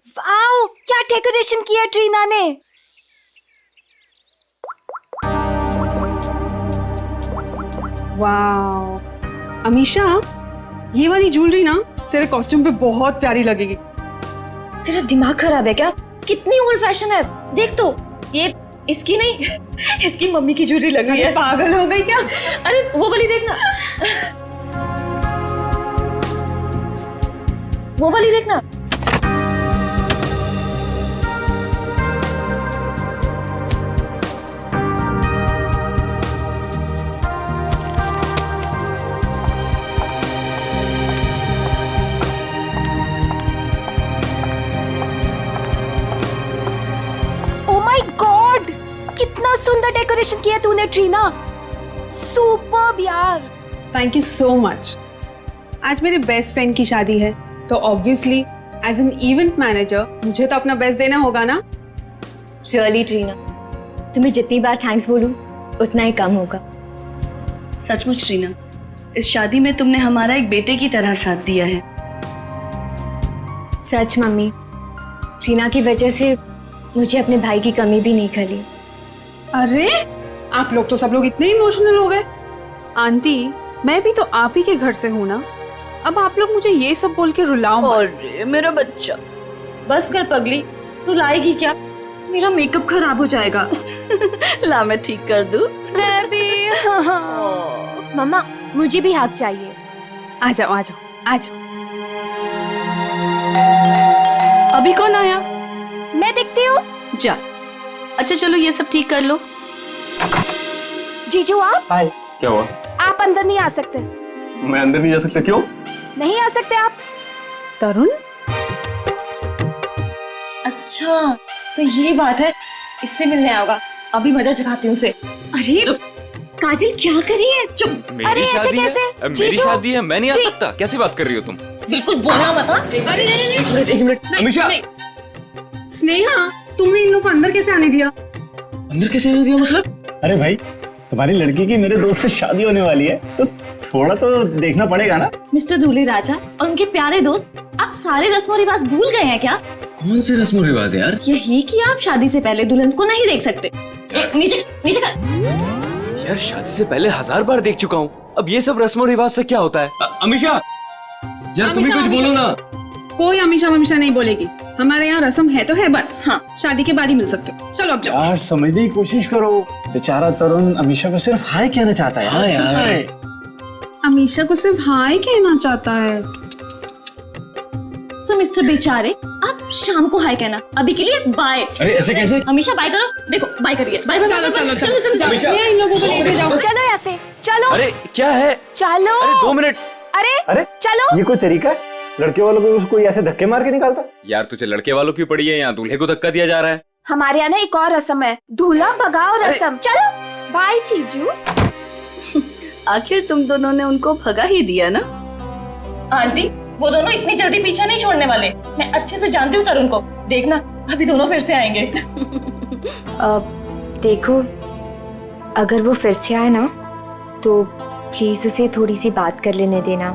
Wow, क्या decoration किया Trina ने। वाओ अमीशा, ये वाली ज्वेलरी ना तेरे कॉस्ट्यूम पे बहुत प्यारी लगेगी। तेरा दिमाग खराब है क्या? कितनी ओल्ड फैशन है, देख तो। ये इसकी नहीं इसकी मम्मी की ज्वेलरी लग रही है। पागल हो गई क्या? अरे वो वाली देखना, वो वाली देखना। ओ माय गॉड, कितना सुंदर डेकोरेशन किया तूने ट्रीना। सुपर्ब यार। Thank you so much. आज मेरे बेस्ट फ्रेंड की शादी है तो obviously as an event manager मुझे तो अपना बेस्ट देना होगा ना। रियली ट्रीना, तुम्हें जितनी बार थैंक्स बोलूं उतना ही कम होगा। सचमुच ट्रीना, इस शादी में तुमने हमारा एक बेटे की तरह साथ दिया है। सच मम्मी, ट्रीना की वजह से मुझे अपने भाई की कमी भी नहीं खली। अरे आप लोग तो सब लोग इतने इमोशनल हो गए। आंटी, मैं भी तो आप ही के घर से हूँ ना, अब आप लोग मुझे ये सब बोल के रुलाओ मत। अरे मेरा बच्चा, बस कर पगली, तू लाएगी क्या? मेरा मेकअप खराब हो जाएगा। ला मैं ठीक कर दूं। मैं भी। मम्मा, मुझे भी हाथ चाहिए। आ जाओ आ जाओ आ जाओ। अभी कौन आया? मैं देखती हूँ। जा। अच्छा चलो ये सब ठीक कर लो। जीजू आप हाय, क्या हुआ? आप अंदर नहीं आ सकते। मैं अंदर नहीं जा सकता, क्यों? नहीं आ सकते आप। तरुण, अच्छा तो ये बात है, इससे मिलने आया होगा। अभी मजा चखाती हूँ उसे। अरे काजल क्या कर रही है? चुप। अरे मेरी ऐसे शादी कैसे? है? मेरी जीजू। शादी है, मैं नहीं आ जी। सकता। कैसी बात कर रही हो तुम? बिल्कुल बोलना मत। हाँ? अरे नहीं, एक मिनट, अमीशा। स्नेहा, तुमने इन लोग को अंदर कैसे आने दिया? अंदर कैसे आने दिया मतलब? अरे भाई, तुम्हारी लड़की की मेरे दोस्त से शादी होने वाली है तो थोड़ा तो देखना पड़ेगा ना। मिस्टर दूल्हे राजा और उनके प्यारे दोस्त, आप सारे रस्म और रिवाज भूल गए हैं क्या? कौन से रस्म रिवाज है यार? यही कि आप शादी से पहले दुल्हन को नहीं देख सकते। नीचे नीचे कर। यार शादी से पहले 1000 बार देख चुका हूँ, अब ये सब रस्मों रिवाज से क्या होता है? अमीशा, यार तुम ही कुछ बोलो ना। कोई अमीशा वमीशा नहीं बोलेगी। हमारे यहाँ रस्म है तो है बस। हाँ, शादी के बाद ही मिल सकते हो। चलो अब जाओ। यार समझने की कोशिश करो, बेचारा तरुण अमीशा को सिर्फ हाय कहना चाहता है। हाँ यार, अमीशा को सिर्फ हाय कहना चाहता है। सो मिस्टर बेचारे, आप शाम को हाय कहना, अभी के लिए बाय। अरे ऐसे कैसे? हमेशा बाय करो। देखो बाय करिए। Bye bye. चलो चलो चलो चलो जाओ। अमीशा। ये इन लोगों को लेके जाओ। चलो यहाँ से, चलो। अरे क्या है? चलो। अरे 2 मिनट। अरे अरे चलो। ये कोई तरीका है? लड़के वालों को कोई ऐसे धक्के मार के निकालता? यार तुझे लड़के वालों की पड़ी है, यहाँ दूल्हे को धक्का दिया जा रहा है। हमारे यहाँ ना एक और रस्म है, दूल्हा भगाओ रस्म। चलो बाय जीजू। आखिर तुम दोनों ने उनको भगा ही दिया ना। आंटी, वो दोनों इतनी जल्दी पीछा नहीं छोड़ने वाले। मैं अच्छे से जानती हूँ तरुण को। देखना अभी दोनों फिर से आएंगे। देखो, अगर वो फिर से आए ना तो प्लीज उसे थोड़ी सी बात कर लेने देना।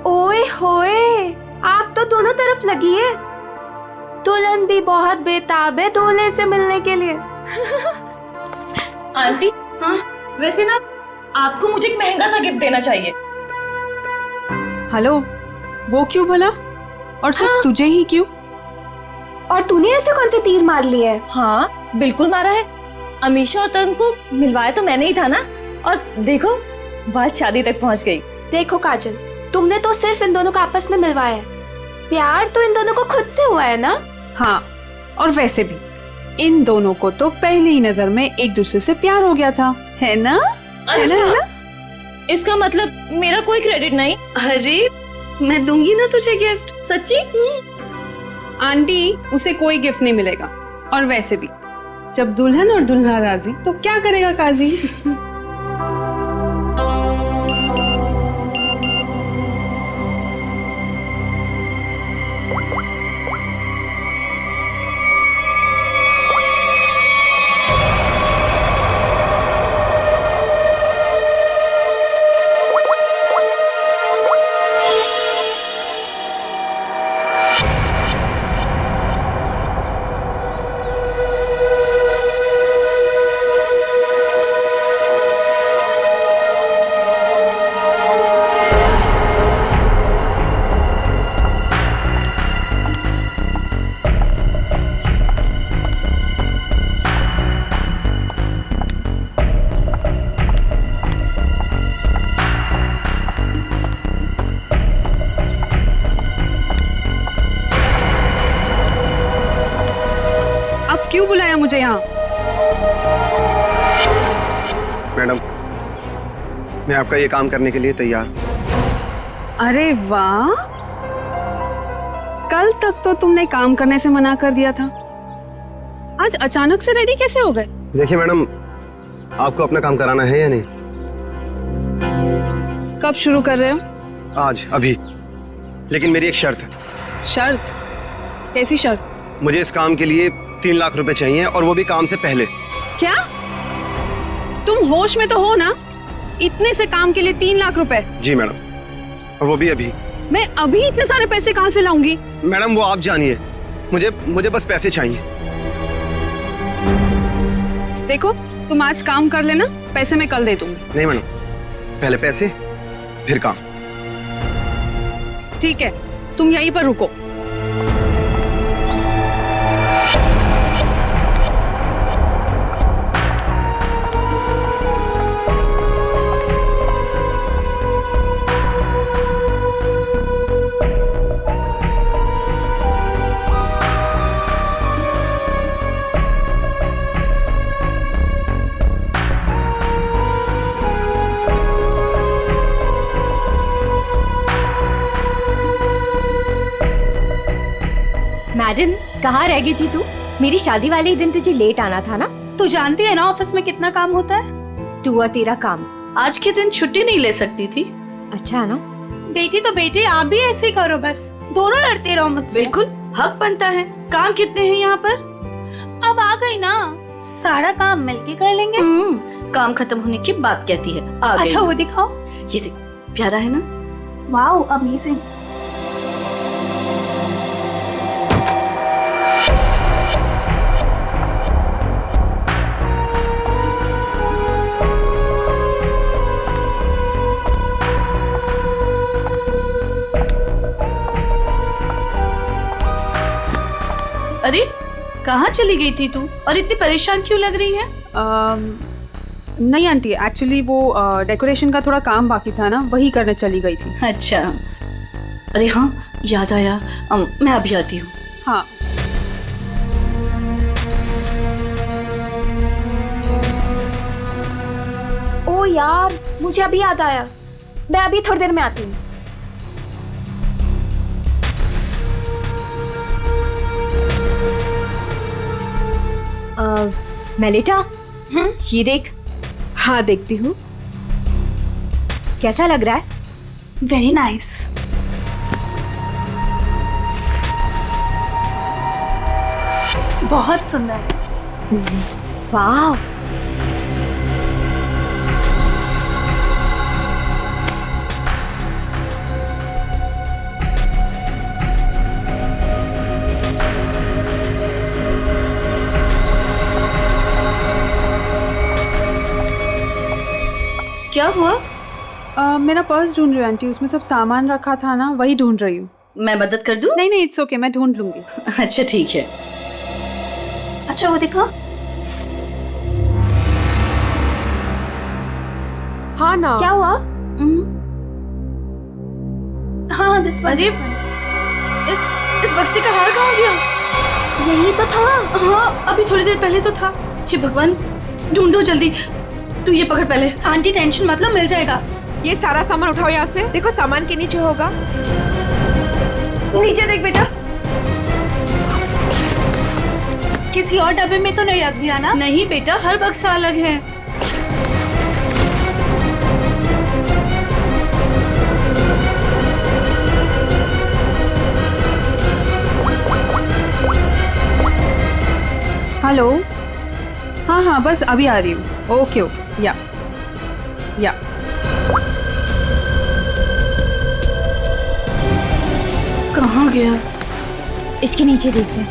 ओए होए, आग तो दोनों तरफ लगी है। दुल्हन भी बहुत बेताब है दूल्हे से मिलने के लिए। आंटी, हाँ वैसे ना आपको मुझे एक महंगा सा गिफ्ट देना चाहिए। हेलो, वो क्यों भला? और सिर्फ तुझे ही क्यों? और तूने ऐसे कौन से तीर मार लिए है? हाँ बिल्कुल मारा है। अमीशा और तरुण को मिलवाया तो मैंने ही था ना। और देखो बात शादी तक पहुंच गई। देखो काजल, तुमने तो सिर्फ इन दोनों को आपस में मिलवाया है, प्यार तो इन दोनों को खुद से हुआ है ना। हाँ, और वैसे भी इन दोनों को तो पहली ही नजर में एक दूसरे से प्यार हो गया था, है ना? अच्छा, इसका मतलब मेरा कोई क्रेडिट नहीं? अरे मैं दूंगी ना तुझे गिफ्ट। सच्ची? आंटी, उसे कोई गिफ्ट नहीं मिलेगा। और वैसे भी जब दुल्हन और दुल्हा राजी तो क्या करेगा काजी। क्यों बुलाया मुझे यहाँ? मैडम, मैं आपका ये काम करने के लिए तैयार हूं। अरे वाह, कल तक तो तुमने काम करने से मना कर दिया था, आज अचानक से रेडी कैसे हो गए? देखिए मैडम, आपको अपना काम कराना है या नहीं? कब शुरू कर रहे हो? आज, अभी। लेकिन मेरी एक शर्त है। शर्त? कैसी शर्त? मुझे इस काम के लिए 3 लाख रुपए चाहिए, और वो भी काम से पहले। क्या? तुम होश में तो हो ना? इतने से काम के लिए 3 लाख रुपए? जी मैडम, और वो भी अभी। मैं अभी इतने सारे पैसे कहाँ से लाऊंगी? मैडम वो आप जानिए, मुझे बस पैसे चाहिए। देखो, तुम आज काम कर लेना, पैसे मैं कल दे दूंगी। नहीं मैडम, पहले पैसे फिर काम। ठीक है, तुम यहीं पर रुको। मैडम, कहाँ रह गई थी तू? मेरी शादी वाले ही दिन तुझे लेट आना था ना? तू जानती है ना ऑफिस में कितना काम होता है। तू और तेरा काम। आज के दिन छुट्टी नहीं ले सकती थी। अच्छा है ना? बेटी तो बेटी, आप भी ऐसे ही करो, बस दोनों लड़ते रहो मुझसे। बिल्कुल हक बनता है। काम कितने हैं यहाँ पर? अब आ गई ना, सारा काम मिलके कर लेंगे। काम खत्म होने की बात कहती है। आ गई। अच्छा वो दिखाओ। ये देख, प्यारा है ना? Wow, amazing. अरे कहाँ चली गई थी तू, और इतनी परेशान क्यों लग रही है? नहीं आंटी, एक्चुअली वो डेकोरेशन का थोड़ा काम बाकी था ना, वही करने चली गई थी। अच्छा, अरे हाँ याद आया, मैं अभी आती हूँ। हाँ। ओ यार, मुझे अभी याद आया, मैं अभी थोड़ी देर में आती हूँ। मेलिटा, ये देख। हाँ देखती हूँ। कैसा लग रहा है? Very nice. बहुत सुंदर है। वाह। क्या हुआ? मेरा पर्स ढूंढ रही हूँ आंटी, उसमें सब सामान रखा था ना, वही ढूंढ रही हूँ। मैं मदद कर दूं? नहीं नहीं, इट्स ओके, मैं ढूंढ लूंगी। अच्छा ठीक है। अच्छा वो दिखा। हाँ ना, क्या हुआ? हाँ दिस वन। अरे इस बक्से का हार कहाँ गया? यही तो था। हाँ अभी थोड़ी देर पहले तो था। हे भगवान, ढूंढो जल्दी। तू ये पकड़ पहले। आंटी टेंशन मत लो, मिल जाएगा। ये सारा सामान उठाओ यहाँ से। देखो सामान के नीचे होगा। नीचे देख बेटा। किसी और डब्बे में तो नहीं रख दिया ना? नहीं बेटा, हर बक्सा अलग है। हेलो। हाँ हाँ, बस अभी आ रही हूँ। ओके ओके, या कहाँ गया? इसके नीचे देखते हैं।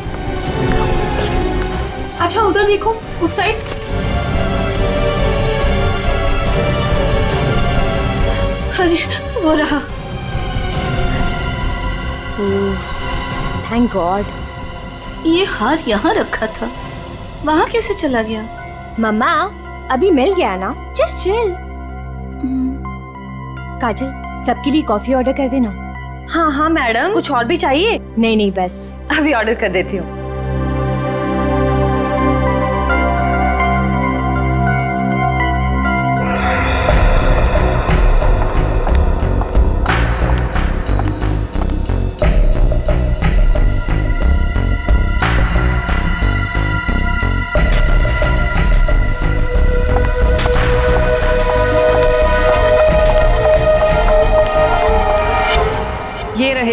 अच्छा उधर देखो, उस साइड। अरे वो रहा। Thank God. ये हार यहाँ रखा था, वहाँ कैसे चला गया? मम्मा, अभी मिल गया ना, जस्ट चिल। काजल, सबके लिए कॉफी ऑर्डर कर देना। हाँ हाँ मैडम, कुछ और भी चाहिए? नहीं नहीं, बस अभी ऑर्डर कर देती हूँ।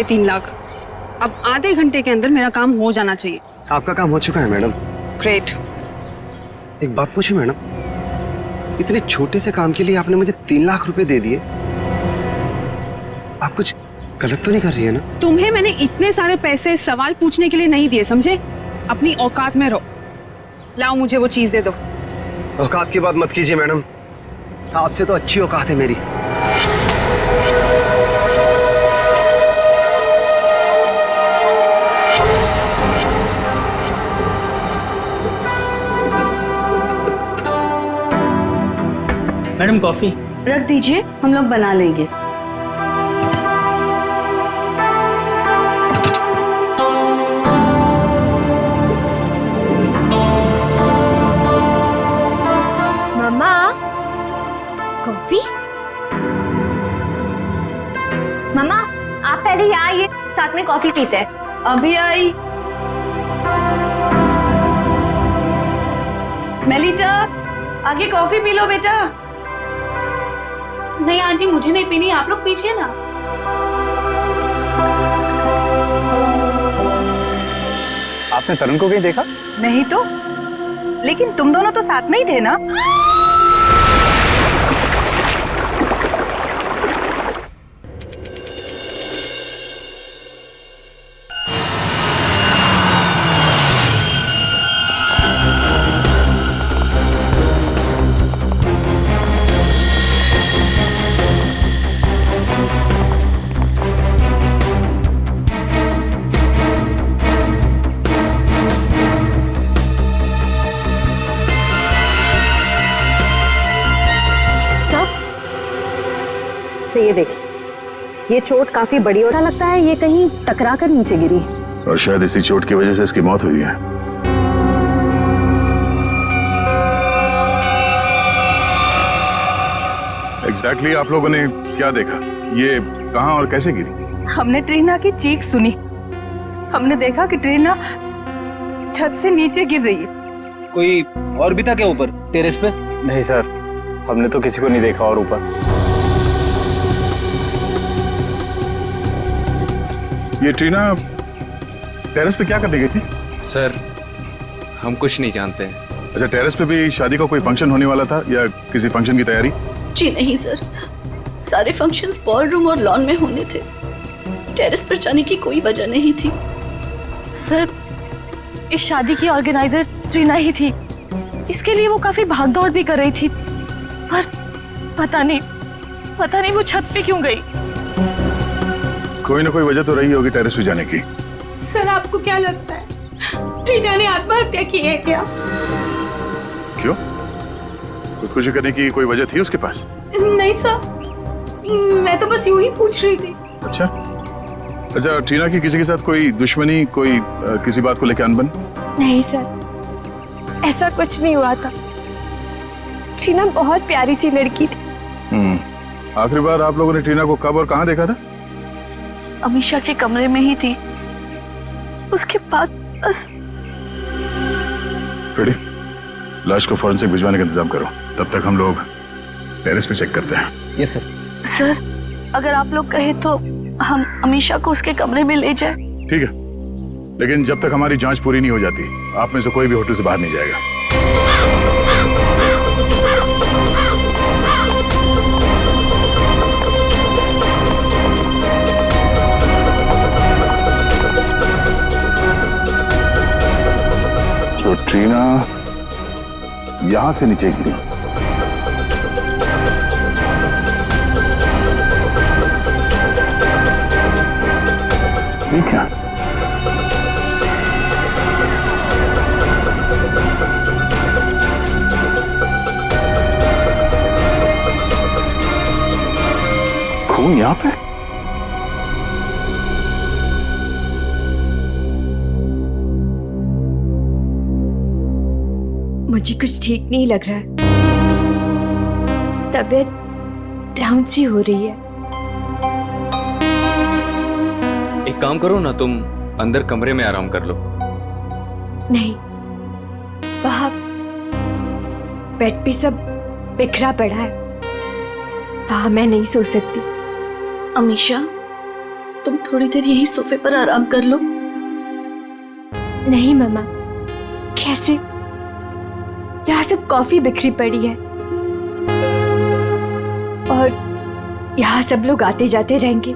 है 3 लाख। अब आधे घंटे के अंदर मेरा काम हो जाना चाहिए। आपका काम हो चुका है मैडम। ग्रेट। एक बात पूछूं मैडम, इतने छोटे से काम के लिए आपने मुझे 3 लाख रुपए दे दिए। आप कुछ गलत तो नहीं कर रही है ना? तुम्हें मैंने इतने सारे पैसे सवाल पूछने के लिए नहीं दिए, समझे? अपनी औकात में रहो। लाओ मुझे वो चीज दे दो। औकात की बात मत कीजिए मैडम, आपसे तो अच्छी औकात है मेरी। मैडम कॉफी रख दीजिए, हम लोग बना लेंगे। मम्मा, कॉफी? मम्मा, आप पहले यहाँ आइए, साथ में कॉफी पीते हैं। अभी आई। मेलिटा, आगे कॉफी पी लो बेटा। नहीं आंटी, मुझे नहीं पीनी, आप लोग पीजिए ना। आपने तरुण को कहीं देखा? नहीं तो, लेकिन तुम दोनों तो साथ में ही थे ना? से ये देखिए, ये चोट काफी बड़ी और लगता है ये कहीं टकरा कर नीचे गिरी और शायद इसी चोट की वजह से इसकी मौत हुई है। एग्जैक्टली आप लोगों ने क्या देखा? ये कहां और कैसे गिरी? हमने ट्रीना की चीख सुनी। हमने देखा कि ट्रीना छत से नीचे गिर रही है। कोई और भी था क्या ऊपर टेरेस पे? नहीं सर, हमने तो किसी को नहीं देखा और ऊपर। ये ट्रीना टेरेस पे क्या करने गई थी? सर, हम कुछ नहीं जानते हैं। अच्छा, टेरेस पे भी शादी का कोई फंक्शन होने वाला था या किसी फंक्शन की तैयारी? जी नहीं सर, सारे फंक्शंस बॉलरूम और लॉन में होने थे। टेरेस पर जाने की कोई वजह नहीं थी। सर, इस शादी की ऑर्गेनाइजर ट्रीना ही थी। इसके लिए वो काफी भागदौड़ भी कर रही थी, पर पता नहीं वो छत पे क्यों गई। कोई ना कोई वजह तो रही होगी टेरेस पे जाने की। सर, आपको क्या लगता है ट्रीना ने आत्महत्या की है क्या? क्यों? खुदकुशी करने की कोई वजह थी उसके पास? नहीं सर, मैं तो बस यूं ही पूछ रही थी। अच्छा, ट्रीना की किसी के साथ कोई दुश्मनी, कोई किसी बात को लेकर अनबन? नहीं सर, ऐसा कुछ नहीं हुआ था। ट्रीना बहुत प्यारी सी लड़की थी। आखिरी बार आप लोगों ने ट्रीना को कब और कहां देखा था? अमीशा के कमरे में ही थी। उसके बाद बस। रेडी, लाश को फॉरेंसिक भिजवाने का इंतजाम करो। तब तक हम लोग टेरेस पे चेक करते हैं। Yes sir. सर, अगर आप लोग कहें तो हम अमीशा को उसके कमरे में ले जाएं। ठीक है, लेकिन जब तक हमारी जांच पूरी नहीं हो जाती, आप में से कोई भी होटल से बाहर नहीं जाएगा। तो ट्रीना यहां से नीचे गिरी। ठीक है, खून यहां पे? मुझे कुछ ठीक नहीं लग रहा है। तबीयत डाउन सी हो रही है। एक काम करो ना, तुम अंदर कमरे में आराम कर लो। नहीं, वहां बेड पे सब बिखरा पड़ा है, वहां मैं नहीं सो सकती। अमीशा, तुम थोड़ी देर यही सोफे पर आराम कर लो। नहीं मम्मा, कैसे? यहाँ सब कॉफी बिखरी पड़ी है और यहाँ सब लोग आते जाते रहेंगे।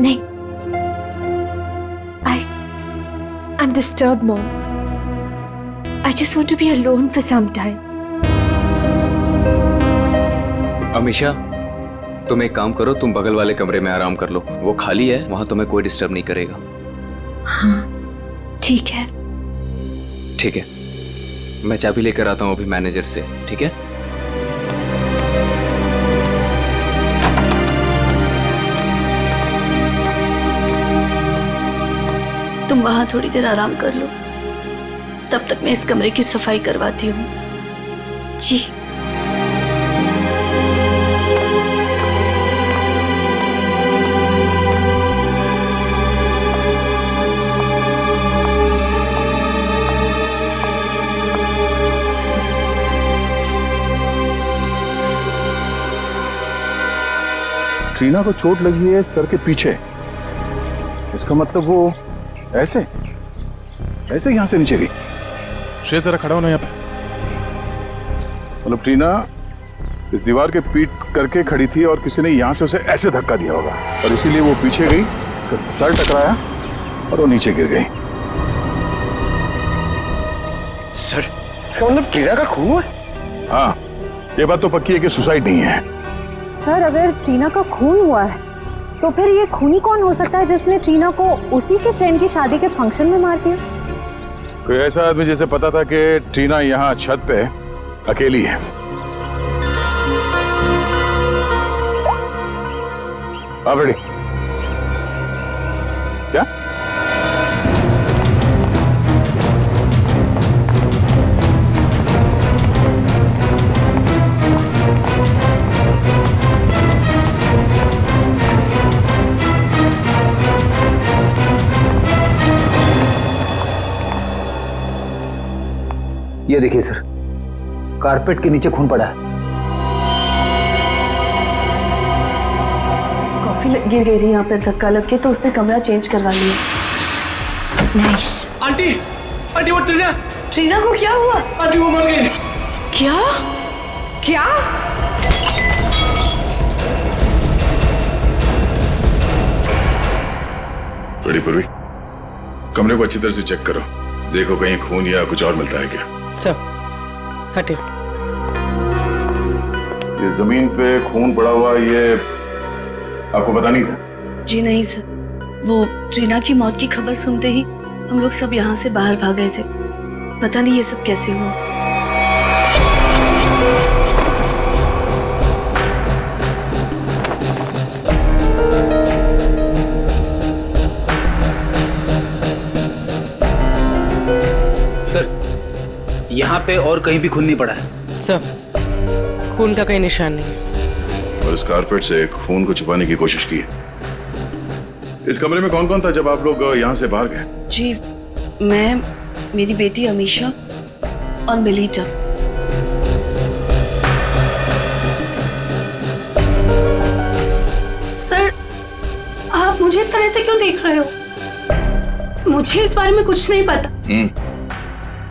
नहीं, I'm disturbed, Mom. I just want to be alone for some time. Amisha, तुम एक काम करो, तुम बगल वाले कमरे में आराम कर लो, वो खाली है, वहां तुम्हें कोई डिस्टर्ब नहीं करेगा। हाँ, ठीक है। ठीक है, मैं चाबी लेकर आता हूँ अभी मैनेजर से, ठीक है? तुम वहां थोड़ी देर आराम कर लो, तब तक मैं इस कमरे की सफाई करवाती हूँ। जी। ट्रीना को चोट लगी है सर के पीछे। इसका मतलब वो ऐसे ऐसे यहां से नीचे गई। श्रेय जरा खड़ा होना यहाँ पे। मतलब ट्रीना इस दीवार के पीट करके खड़ी थी और किसी ने यहां से उसे ऐसे धक्का दिया होगा और इसीलिए वो पीछे गई, उसका सर टकराया और वो नीचे गिर गई। सर, इसका मतलब ट्रीना का खून हुआ? हाँ, ये बात तो पक्की है कि सुसाइड नहीं है। सर, अगर ट्रीना का खून हुआ है तो फिर ये खूनी कौन हो सकता है जिसने ट्रीना को उसी के फ्रेंड की शादी के फंक्शन में मार दिया? कोई ऐसा आदमी जिसे पता था कि ट्रीना यहाँ छत पे अकेली है। आप रेडी? क्या? ये देखिए सर, कारपेट के नीचे खून पड़ा है। कॉफी गिर गई थी यहाँ पे धक्का लग के, तो उसने कमरा चेंज करवा लिया। नाइस। आंटी, आंटी वो ट्रीना। ट्रीना को क्या हुआ? आंटी वो मर गई। क्या? क्या? बड़ी पूर्वी, कमरे को अच्छी तरह से चेक करो, देखो कहीं खून या कुछ और मिलता है क्या। सर, हटे। ये जमीन पे खून पड़ा हुआ, ये आपको पता नहीं था? जी नहीं सर, वो ट्रीना की मौत की खबर सुनते ही हम लोग सब यहाँ से बाहर भाग गए थे। पता नहीं ये सब कैसे हुआ। सर, यहाँ पे और कहीं भी खून नहीं पड़ा है। सर, खून का कोई निशान नहीं है। और इस कारपेट से खून को छुपाने की कोशिश की है। इस कमरे में कौन कौन था जब आप लोग यहाँ से बाहर गए? जी, मैं, मेरी बेटी अमीशा और मेलिटा। सर, आप मुझे इस तरह से क्यों देख रहे हो? मुझे इस बारे में कुछ नहीं पता।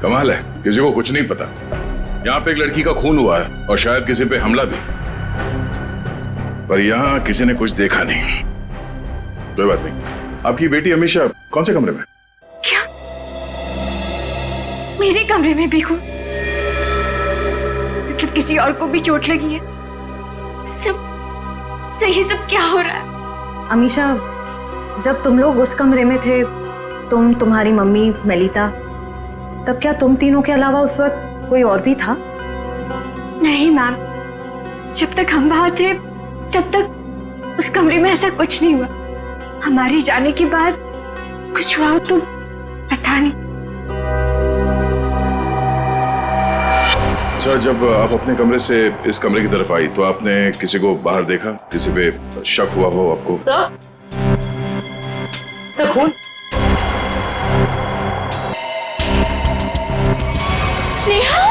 कमाल है, किसी को कुछ नहीं पता। यहाँ पे एक लड़की का खून हुआ है और शायद किसी पे हमला भी, पर यहाँ किसी ने कुछ देखा नहीं। कोई बात नहीं। आपकी बेटी अमीशा कौन से कमरे में? क्या? मेरे कमरे में भी खून? मतलब किसी और को भी चोट लगी है? सब सही, सब क्या हो रहा है? अमीशा, जब तुम लोग उस कमरे में थे, तुम, तुम्हारी मम्मी, मेलिता, तब क्या तुम तीनों के अलावा उस वक्त कोई और भी था? नहीं मैम, जब तक हम वहां थे तब तक उस कमरे में ऐसा कुछ नहीं हुआ। हमारे जाने के बाद कुछ हुआ तो पता नहीं। अच्छा, जब आप अपने कमरे से इस कमरे की तरफ आई तो आपने किसी को बाहर देखा? किसी पे शक हुआ हो आपको? सर, खून। स्नेहा,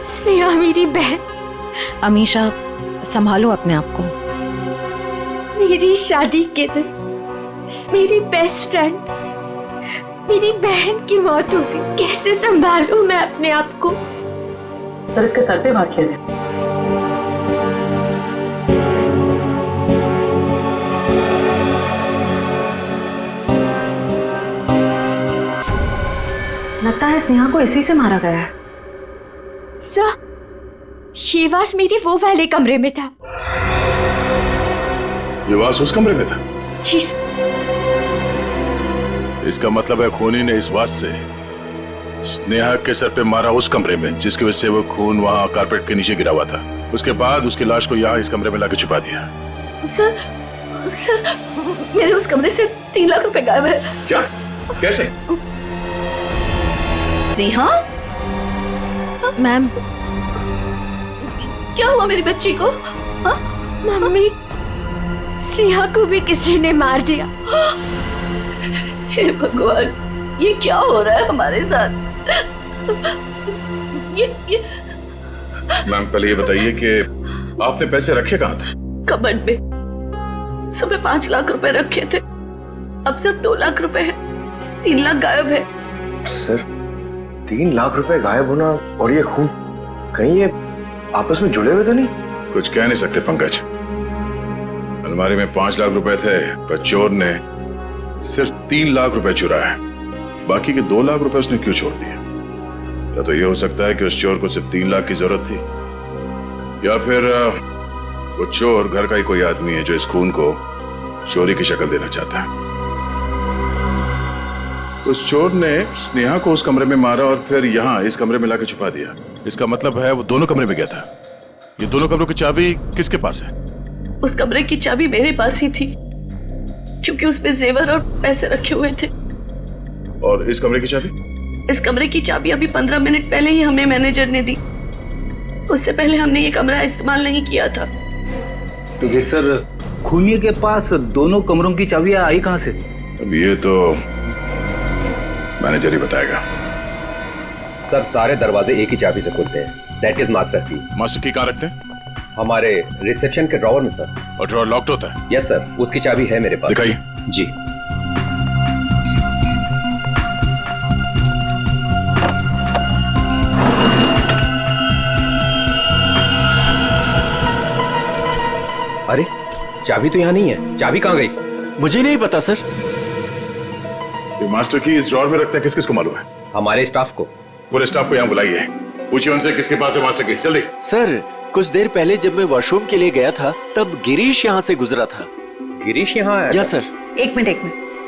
स्नेहा बहन। अमीशा, संभालो अपने आप को। मेरी शादी के दिन मेरी बेस्ट फ्रेंड, मेरी बहन की मौत हो गई। कैसे संभालूं मैं अपने आप को? सर, इसके सर पे वार किया गया। लगता है स्नेहा को इसी से मारा गया है। सर, शिवास मेरे वो वाले कमरे में था। ये वास उस कमरे में था? जी। इसका मतलब है खूनी ने इस वास से स्नेहा के सर पे मारा उस कमरे में, जिसकी वजह से वो खून वहां कारपेट के नीचे गिरा हुआ था। उसके बाद उसकी लाश को यहाँ इस कमरे में लाके छुपा दिया। सर, मेरे उस कमरे से 3 लाख रुपए गायब है। क्या? कैसे? स्नेहा? मैम, क्या हुआ मेरी बच्ची को? हाँ? मम्मी, स्नेहा को भी किसी ने मार दिया। हे भगवान, ये क्या हो रहा है हमारे साथ? ये मैम, पहले ये बताइए कि आपने पैसे रखे कहाँ थे? कबर्ड में। सुबह 5 लाख रुपए रखे थे, अब सिर्फ 2 लाख रुपए है। 3 लाख गायब है। सर, 3 लाख रुपए गायब होना और ये खून, कहीं ये आपस में जुड़े हुए तो नहीं? कुछ कह नहीं सकते पंकज। अलमारी में 5 लाख रुपए थे, पर चोर ने सिर्फ 3 लाख रुपए चुराए। बाकी के 2 लाख रुपए उसने क्यों छोड़ दिए? या तो ये हो सकता है कि उस चोर को सिर्फ 3 लाख की जरूरत थी, या फिर वो चोर घर का ही कोई आदमी है जो इस खून को चोरी की शक्ल देना चाहता है। उस चोर ने स्नेहा को उस कमरे में मारा और फिर यहाँ इस कमरे में लाके छुपा दिया। इसका मतलब है वो दोनों कमरे में गया था। ये दोनों कमरों की चाबी किसके पास है? उस कमरे की चाबी मेरे पास ही थी, क्योंकि उसमें जेवर और पैसे रखे हुए थे। और इस कमरे की चाबी? इस कमरे की चाबी अभी 15 मिनट पहले ही हमें मैनेजर ने दी। उससे पहले हमने ये कमरा इस्तेमाल नहीं किया था। तो ये सर, खूनी के पास दोनों कमरों की चाबियां आई कहां से? अब ये तो मैनेजर ही बताएगा। सर, सारे दरवाजे एक ही चाबी से खुलते हैं। दैट इज मास्टर की। मास्टर की कहाँ रखते हैं? हमारे रिसेप्शन के ड्रॉवर में सर। और ड्रॉवर लॉक्ड होता है? यस सर, उसकी चाबी है मेरे पास। दिखाइए। जी। अरे, चाबी तो यहाँ नहीं है। चाबी कहाँ गई? मुझे नहीं पता सर। ये मास्टर की इस ड्रॉवर में रखते हैं, किस किस को मालूम है? हमारे स्टाफ को। पूरे स्टाफ को यहाँ बुलाइए, पूछिए उनसे किसके पास है मास्टर की। जल्दी। सर, कुछ देर पहले जब मैं वॉशरूम के लिए गया था तब गिरीश यहाँ से गुजरा था। गिरीश यहाँ आया? Yes sir. एक मिनट,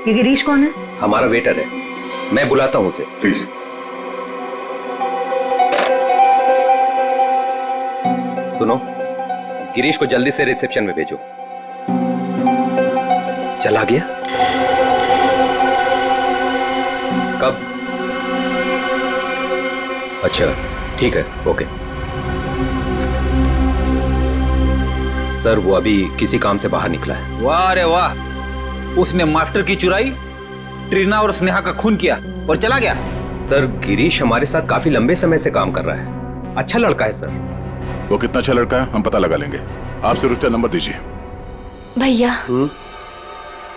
ये गिरीश कौन है? हमारा वेटर है, मैं बुलाता हूँ उसे। प्लीज। सुनो, गिरीश को जल्दी से रिसेप्शन में भेजो। चला गया? कब? अच्छा, ठीक है, ओके। सर, वो अभी किसी काम से बाहर निकला है। वाह रे वाह, उसने मास्टर की चुराई, ट्रीना और स्नेहा का खून किया और चला गया। सर, गिरीश हमारे साथ काफी लंबे समय से काम कर रहा है। अच्छा लड़का है सर। वो कितना अच्छा लड़का है हम पता लगा लेंगे। आप सिर्फ नंबर दीजिए। भैया,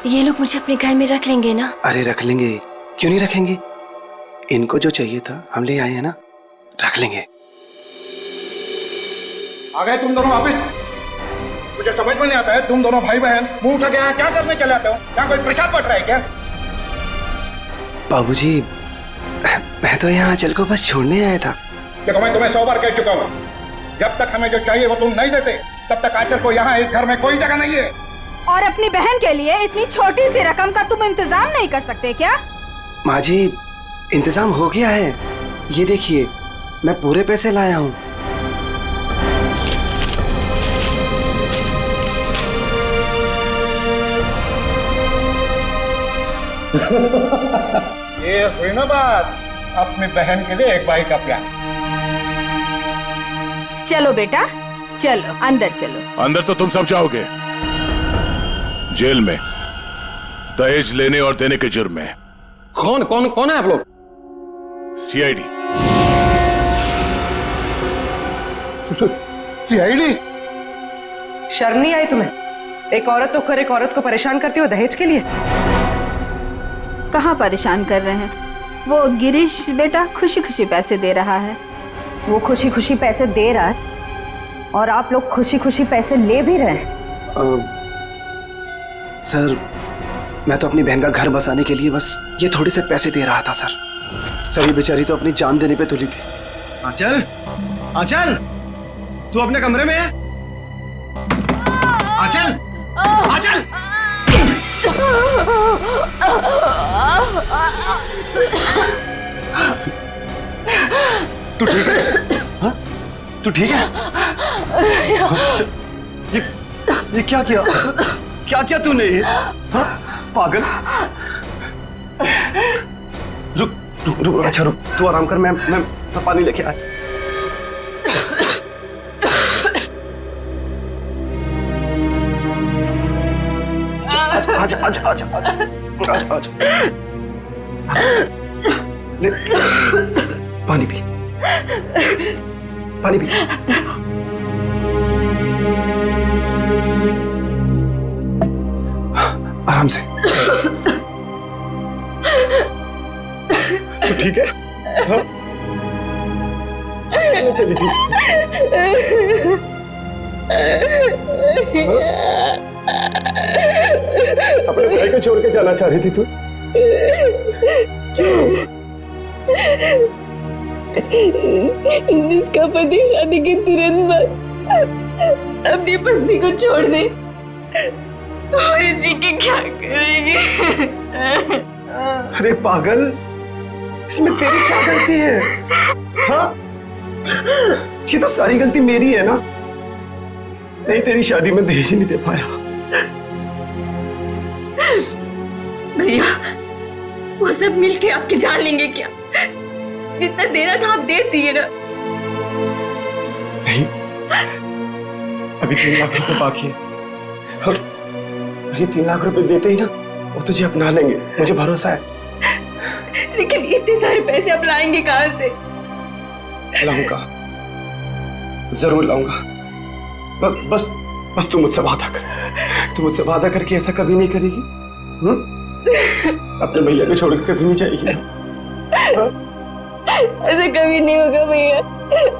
ये लोग मुझे अपने घर में रख लेंगे ना? अरे रख लेंगे, क्यों नहीं रखेंगे? इनको जो चाहिए था हम ले आए हैं ना, रख लेंगे। आ गए तुम दोनों वापस? मुझे समझ में नहीं आता है, तुम दोनों भाई बहन मुंह उठा के यहाँ क्या करने चले आते हो? यहाँ कोई प्रसाद बट रहा है क्या? बाबूजी, मैं तो यहाँ आंचल को बस छोड़ने आया था। देखो, मैं तुम्हें 100 बार कह चुका हूँ, जब तक हमें जो चाहिए वो तुम नहीं देते तब तक आंचल को यहाँ इस घर में कोई जगह नहीं है। और अपनी बहन के लिए इतनी छोटी सी रकम का तुम इंतजाम नहीं कर सकते क्या? माँ जी, इंतजाम हो गया है, ये देखिए, मैं पूरे पैसे लाया हूँ। ये हुई ना बात, अपनी बहन के लिए एक भाई का प्यार। चलो बेटा, चलो अंदर चलो। अंदर तो तुम सब जाओगे, जेल में दहेज लेने और देने के जुर्म में। कौन कौन कौन है आप लोग? सीआईडी। सीआईडी? शर्म नहीं आई तुम्हें? एक औरत होकर एक औरत को परेशान करती हो दहेज के लिए? कहाँ परेशान कर रहे हैं? वो गिरीश बेटा खुशी खुशी पैसे दे रहा है। वो खुशी खुशी पैसे दे रहा है और आप लोग खुशी खुशी पैसे ले भी रहे हैं। सर मैं तो अपनी बहन का घर बसाने के लिए बस ये थोड़े से पैसे दे रहा था सर। सर ये बेचारी तो अपनी जान देने पे तुली थी। आंचल, आंचल, तू अपने कमरे में है? आंचल, आंचल! तू ठीक है? हाँ? तू ठीक है? ये क्या किया? क्या किया तूने ये? हाँ? पागल! रुक रुक रुक, अच्छा रुक, तू आराम कर, मैं पानी लेके आया। आजा आजा आजा आजा आजा आजा आजा, ले पानी पी, पानी पी। आराम से। तू ठीक है? हाँ? चली थी। अपने भाई को छोड़ के जाना चाह रही थी तू? क्यों? जिसका पति शादी के तुरंत बाद अपनी पत्नी को छोड़ दे और जी के क्या करेंगे? अरे पागल, इसमें तेरी क्या गलती है? हाँ? ये तो सारी गलती मेरी है ना? नहीं, तेरी शादी में दहेज नहीं दे पाया। भैया वो सब मिलके आपकी जान लेंगे क्या? जितना देना था आप दे दिए ना। नहीं, अभी 3 लाख रुपए बाकी है और ये 3 लाख रुपए देते ही ना वो तुझे अपना लेंगे, मुझे भरोसा है। लेकिन इतने सारे पैसे आप लाएंगे कहाँ से? लाऊंगा, जरूर लाऊंगा। बस बस बस तू मुझसे वादा कर, तू मुझसे वादा करके ऐसा कभी नहीं करेगी। अपने भैया को छोड़कर कभी नहीं जाएगी। ऐसा कभी नहीं होगा भैया,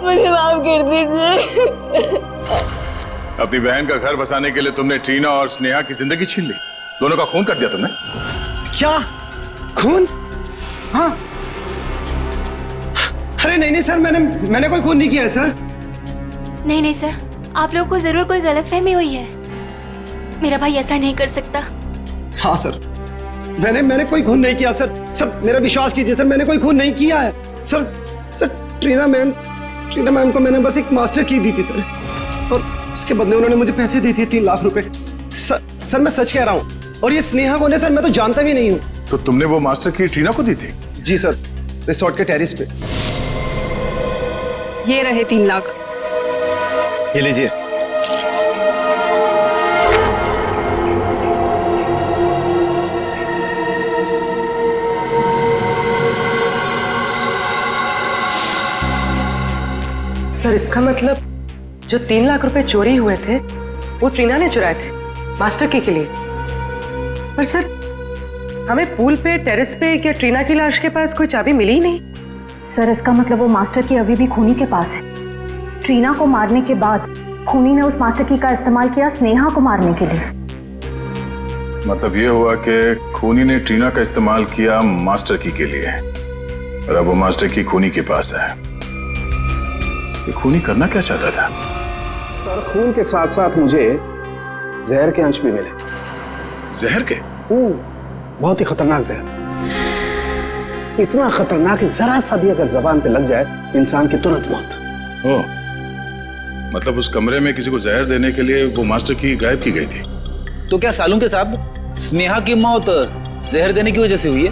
मुझे माफ कर दीजिए। अपनी बहन का घर बसाने के लिए तुमने ट्रीना और स्नेहा की जिंदगी छीन ली, दोनों का खून कर दिया तुमने। क्या खून? हाँ, अरे नहीं नहीं सर, मैंने कोई खून नहीं किया है सर। नहीं नहीं सर, आप लोगों को जरूर कोई गलतफहमी हुई है। मेरा भाई ऐसा नहीं कर सकता। हाँ सर, मैंने कोई खून नहीं किया सर। सर मेरा विश्वास कीजिए सर, मैंने कोई खून नहीं किया है सर। सर ट्रीना मैम को मैंने बस एक मास्टर की दी थी सर, और उसके बदले उन्होंने मुझे पैसे दे दिए 3 लाख रुपए। सर मैं सच कह रहा हूँ, और ये स्नेहा कौन है सर, मैं तो जानता भी नहीं हूँ। तो तुमने वो मास्टर की ट्रीना को दी थी? जी सर, रिसोर्ट के टेरिस पे। ये रहे 3 लाख। ये लीजिए। सर इसका मतलब जो 3 लाख रुपए चोरी हुए थे वो ट्रीना ने चुराए थे मास्टर की के लिए। पर सर हमें पूल पे, टेरेस पे या ट्रीना की लाश के पास कोई चाबी मिली ही नहीं। सर इसका मतलब वो मास्टर की अभी भी खूनी के पास है। ट्रीना को मारने के बाद खूनी ने उस मास्टर की का इस्तेमाल किया स्नेहा को मारने के लिए। मतलब ये हुआ कि खूनी ने ट्रीना का इस्तेमाल किया मास्टर की के लिए, और अब वो मास्टर की खूनी के पास है। ये खूनी करना क्या चाहता था? सर खून के साथ साथ मुझे जहर के अंश भी मिले। जहर के? बहुत ही खतरनाक जहर, इतना खतरनाक कि जरा सा भी अगर जबान पे लग जाए इंसान की तुरंत मौत। ओह, मतलब उस कमरे में किसी को जहर देने के लिए वो मास्टर की गायब की गई थी। तो क्या सालूं के साहब स्नेहा की मौत जहर देने की वजह से हुई है?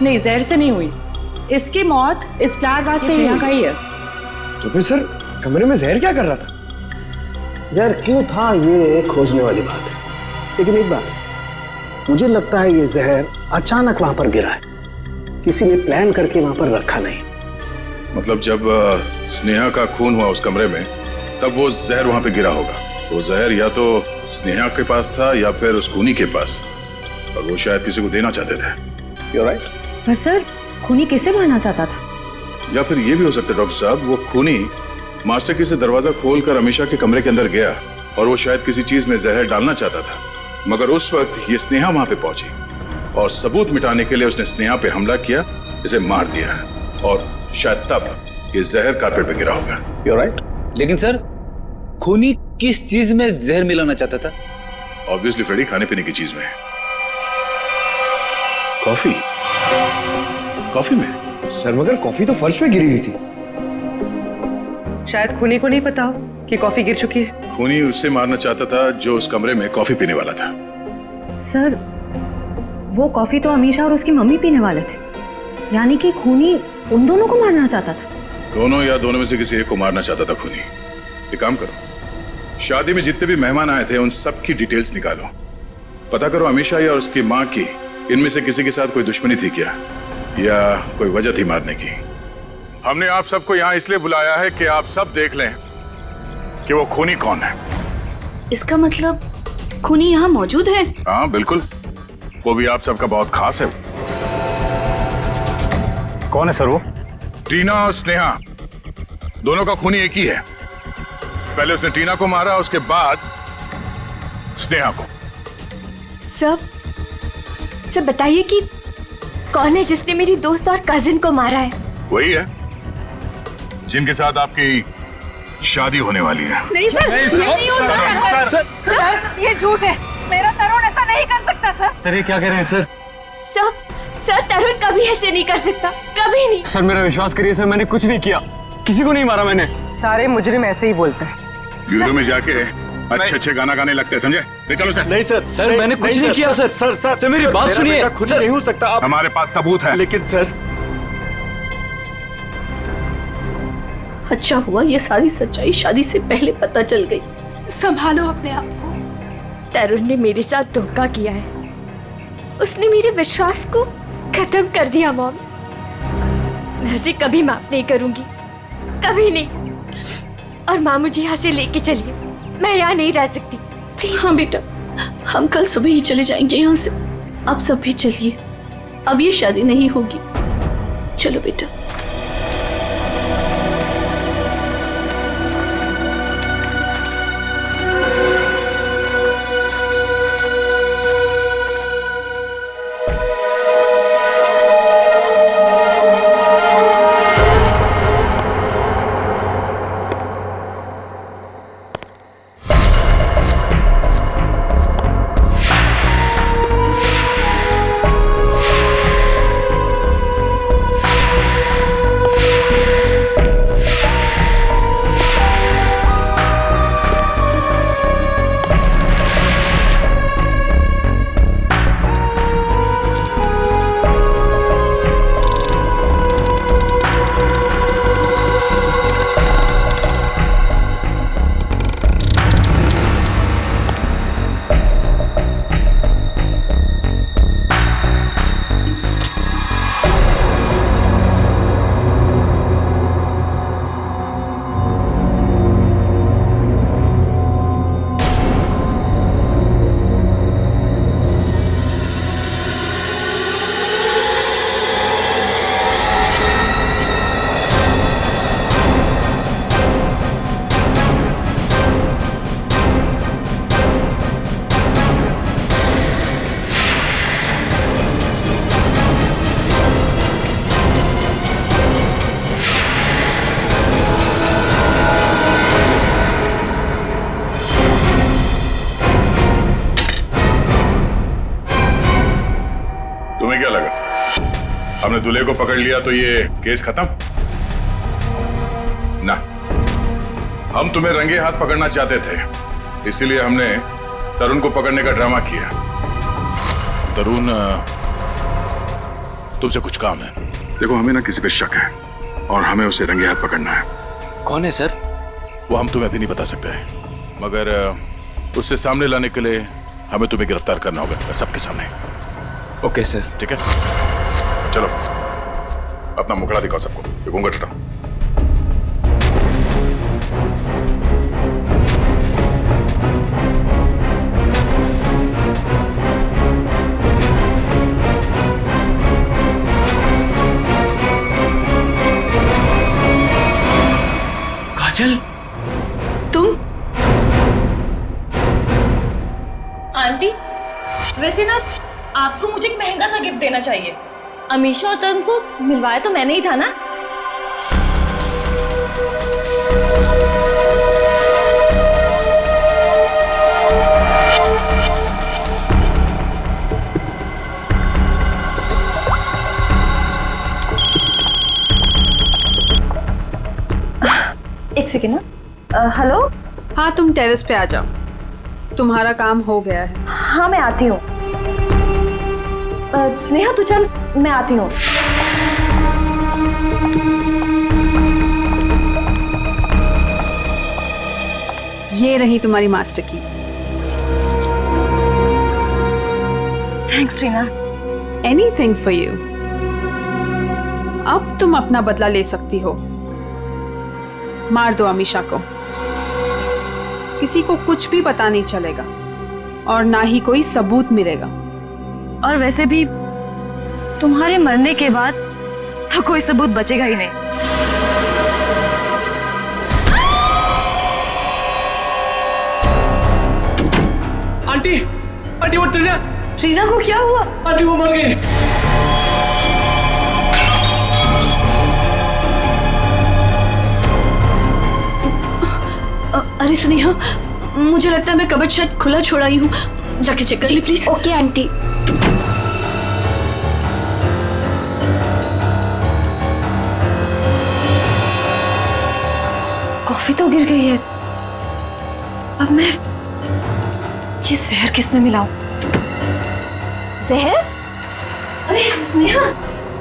नहीं, जहर से नहीं हुई। इसकी मौत इस फ्लावर वास से यहाँ का ही है। तो फिर सर कमरे में जहर क्या कर रहा था? जहर क्यों था ये खोजने वाली बात है, लेकिन एक बात मुझे लगता है ये जहर अचानक वहां पर गिरा है, किसी ने प्लान करके वहां पर रखा नहीं। मतलब जब स्नेहा का खून हुआ उस कमरे में तब वो जहर वहां पे गिरा होगा। वो जहर या तो स्नेहा के पास था या फिर उस खूनी के पास, और वो शायद किसी को देना चाहते थे। You're right? पर सर खूनी किसे मारना चाहता था? या फिर ये भी हो सकता है डॉक्टर साहब, वो खूनी मास्टर की से दरवाजा खोलकर अमीशा के कमरे के अंदर गया और वो शायद किसी चीज में जहर डालना चाहता था, मगर उस वक्त ये स्नेहा वहां पे पहुंची और सबूत मिटाने के लिए उसने स्नेहा पे हमला किया, इसे मार दिया, और शायद तब ये जहर कारपेट पे गिरा होगा। You're right? लेकिन सर खूनी किस चीज में जहर मिलाना चाहता था? ऑब्वियसली फ्रेडी, खाने पीने की चीज में। कॉफी? कॉफी में? सर मगर कॉफी तो फर्श पे गिरी हुई थी। शायद खूनी को नहीं पता हो कि कॉफी गिर चुकी है। खूनी उससे मारना चाहता था जो उस कमरे में कॉफी पीने वाला था। सर वो कॉफी तो अमीशा और उसकी मम्मी पीने वाले थे, यानी कि खूनी उन दोनों को मारना चाहता था। दोनों या दोनों में से किसी एक को मारना चाहता था खूनी। एक काम करो, शादी में जितने भी मेहमान आए थे उन सब की डिटेल्स निकालो, पता करो अमीशा या उसकी माँ की इनमें से किसी के साथ कोई दुश्मनी थी क्या, या कोई वजह थी मारने की। हमने आप सबको यहाँ इसलिए बुलाया है कि आप सब देख लें कि वो खूनी कौन है। इसका मतलब खूनी यहाँ मौजूद है? हाँ बिल्कुल, वो भी आप सबका बहुत खास है। कौन है सर वो? टीना और स्नेहा दोनों का खूनी एक ही है। पहले उसने टीना को मारा, उसके बाद स्नेहा को। सब बताइए कि कौन है जिसने मेरी दोस्त और कजिन को मारा है? वही है जिनके साथ आपकी शादी होने वाली है। नहीं सर, नहीं हो सकता। सर ये झूठ है, मेरा तरुण ऐसा नहीं कर सकता सर। सर ये क्या कह रहे हैं सर? सर तरुण कभी ऐसे नहीं कर सकता, कभी नहीं। सर मेरा विश्वास करिए सर, मैंने कुछ नहीं किया, किसी को नहीं मारा मैंने। सारे मुजरिम ऐसे ही बोलते हैं। ब्यूरो में जाके अच्छे अच्छे गाना गाने लगते हैं, समझे? निकलो सर। नहीं सर, सर मैंने कुछ नहीं किया सर। सर मेरी बात सुनिए। खुद नहीं हो सकता आप। हमारे पास सबूत है। लेकिन सर अच्छा हुआ ये सारी सच्चाई शादी से पहले पता चल गई। संभालो अपने आप को। तरुण ने मेरे साथ धोखा किया है, उसने मेरे विश्वास को खत्म कर दिया मॉम। मैं उसे कभी माफ नहीं करूंगी, कभी नहीं। और माँ मुझे यहाँ से लेके चलिए, मैं यहाँ नहीं रह सकती। हाँ बेटा, हम कल सुबह ही चले जाएंगे यहाँ से। आप सब भी चलिए, अब ये शादी नहीं होगी। चलो बेटा। हमने दूल्हे को पकड़ लिया तो ये केस खत्म ना। हम तुम्हें रंगे हाथ पकड़ना चाहते थे, इसीलिए हमने तरुण को पकड़ने का ड्रामा किया। तरुण, तुमसे कुछ काम है। देखो हमें ना किसी पे शक है और हमें उसे रंगे हाथ पकड़ना है। कौन है सर? वो हम तुम्हें अभी नहीं बता सकते, मगर उससे सामने लाने के लिए हमें तुम्हें गिरफ्तार करना होगा सबके सामने। Okay sir. ठीक है, चलो अपना मुखड़ा दिखाओ सबको। ये घूंघट हटाओ। आंटी, वैसे ना आपको मुझे एक महंगा सा गिफ्ट देना चाहिए। अमीशा और तरुण को मिलवाया तो मैंने ही था ना। एक सेकेंड ना। हेलो। हाँ, तुम टेरेस पे आ जाओ, तुम्हारा काम हो गया है। हाँ मैं आती हूँ। स्नेहा तू चल, मैं आती हूँ। ये रही तुम्हारी मास्टर की। Thanks Reena. Anything for you. अब तुम अपना बदला ले सकती हो। मार दो अमीशा को, किसी को कुछ भी पता नहीं चलेगा और ना ही कोई सबूत मिलेगा। और वैसे भी तुम्हारे मरने के बाद तो कोई सबूत बचेगा ही नहीं। आंटी, आंटी वो ट्रीना को क्या हुआ? आंटी वो मर गई। अरे स्नेहा, मुझे लगता है मैं कबर्ड शायद खुला छोड़ा ही हूँ, जाके चेक कर ली प्लीज। Okay aunty. कॉफी तो गिर गई है, अब मैं ये जहर किस में मिलाऊं? जहर? अरे स्नेहा,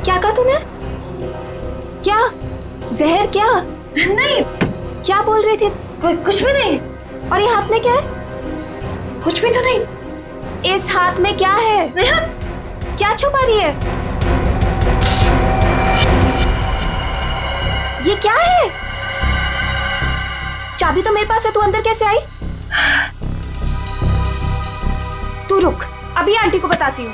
क्या कहा तूने? क्या जहर? क्या नहीं, क्या बोल रही थी? कुछ भी नहीं। और ये हाथ में क्या है? कुछ भी तो नहीं। इस हाथ में क्या है? क्या छुपा रही है? ये क्या है? चाबी तो मेरे पास है, तू अंदर कैसे आई? तू रुक, अभी आंटी को बताती हूँ।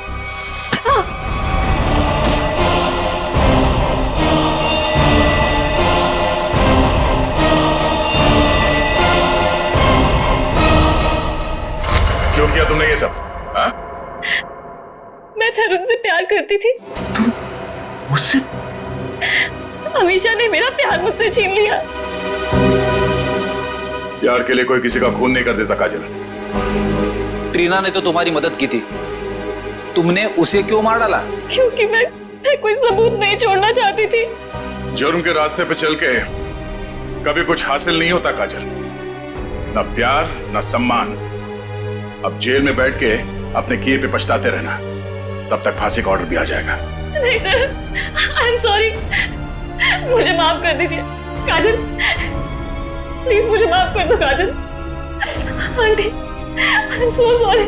क्यों किया तुमने ये सब? हाँ? मैं तरुण से प्यार करती थी। मुझसे? अमीशा ने मेरा प्यार मुझसे छीन लिया। प्यार के लिए कोई किसी का खून नहीं कर देता काजल। ट्रीना ने तो तुम्हारी मदद की थी, तुमने उसे क्यों मार डाला? क्योंकि मैं कोई सबूत नहीं छोड़ना चाहती थी। जुर्म के रास्ते पे चल के कभी कुछ हासिल नहीं होता काजल, न प्यार न सम्मान। अब जेल में बैठ के अपने किए पे पछताते रहना, तब तक फांसी का ऑर्डर भी आ जाएगा। नहीं सर, आई एम सॉरी, मुझे माफ कर दीजिए। काजल प्लीज मुझे माफ कर दो। Kajal aunty, I am so sorry.